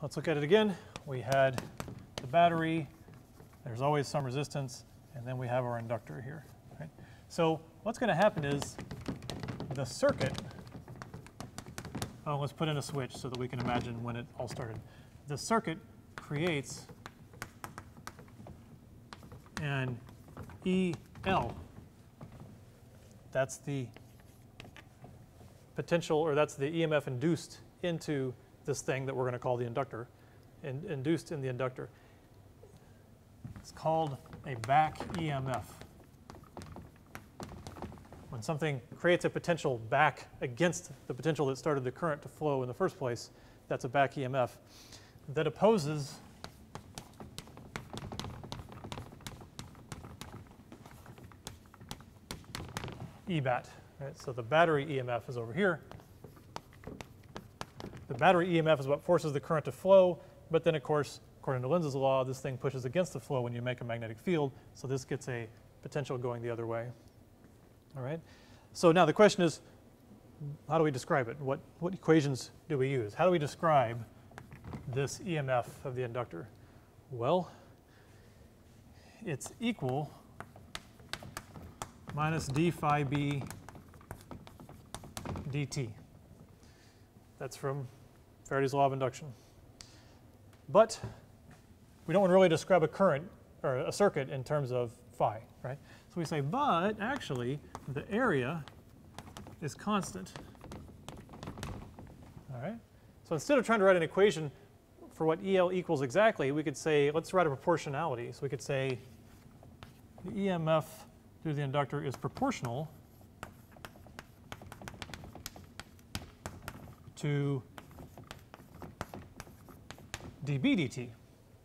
let's look at it again. We had the battery, there's always some resistance, and then we have our inductor here. Right? So what's going to happen is the circuit, let's put in a switch so that we can imagine when it all started. The circuit creates an EL. That's the potential, or that's the EMF induced into this thing that we're going to call the inductor, induced in the inductor. It's called a back EMF. When something creates a potential back against the potential that started the current to flow in the first place, that's a back EMF that opposes EBAT. Right? So the battery EMF is over here. The battery EMF is what forces the current to flow, but then of course, according to Lenz's law, this thing pushes against the flow when you make a magnetic field, so this gets a potential going the other way. All right? So now the question is, how do we describe it? What equations do we use? How do we describe this EMF of the inductor? Well, it's equal minus d phi b dt. That's from Faraday's law of induction. But we don't want to really describe a current or a circuit in terms of phi, right? So we say, but actually the area is constant. All right? So instead of trying to write an equation for what EL equals exactly, we could say, let's write a proportionality. So we could say the EMF through the inductor is proportional to dB dt.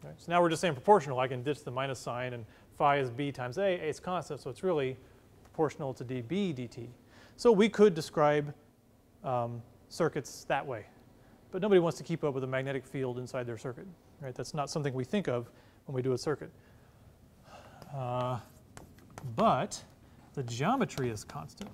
Right? So now we're just saying proportional. I can ditch the minus sign, and phi is b times a is constant, so it's really proportional to dB dt. So we could describe circuits that way. But nobody wants to keep up with a magnetic field inside their circuit. Right? That's not something we think of when we do a circuit. But the geometry is constant.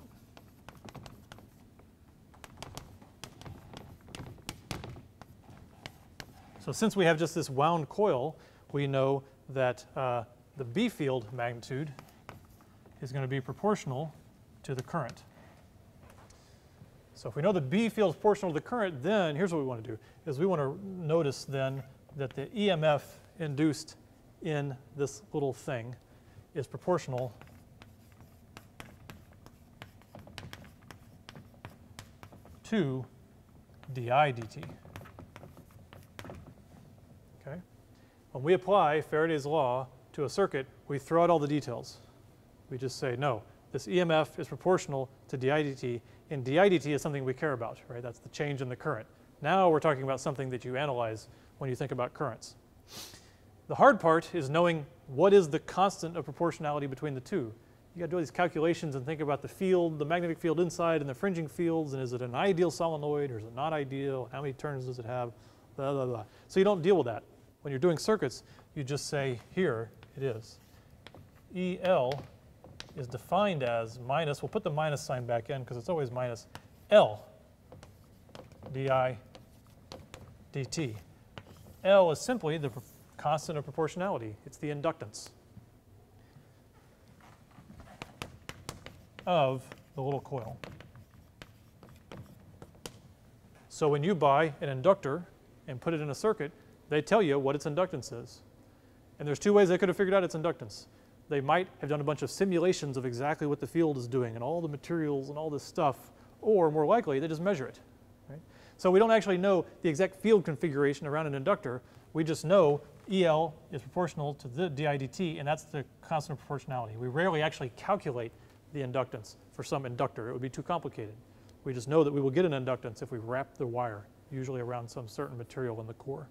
So since we have just this wound coil, we know that the B field magnitude is going to be proportional to the current. So if we know the B field is proportional to the current, then here's what we want to do, is we want to notice then that the EMF induced in this little thing is proportional to di dt. Okay? When we apply Faraday's law to a circuit, we throw out all the details. We just say, no, this EMF is proportional to di dt, and di dt is something we care about, right? That's the change in the current. Now we're talking about something that you analyze when you think about currents. The hard part is knowing what is the constant of proportionality between the two. You got to do all these calculations and think about the field, the magnetic field inside and the fringing fields, and is it an ideal solenoid or is it not ideal? How many turns does it have? Blah, blah, blah. So you don't deal with that. When you're doing circuits, you just say, here it is. EL is defined as minus, we'll put the minus sign back in because it's always minus L di dt. L is simply the constant of proportionality. It's the inductance of the little coil. So when you buy an inductor and put it in a circuit, they tell you what its inductance is. And there's two ways they could have figured out its inductance. They might have done a bunch of simulations of exactly what the field is doing and all the materials and all this stuff, or more likely, they just measure it. Right? So we don't actually know the exact field configuration around an inductor. We just know EL is proportional to the di dt, and that's the constant of proportionality. We rarely actually calculate the inductance for some inductor. It would be too complicated. We just know that we will get an inductance if we wrap the wire, usually around some certain material in the core.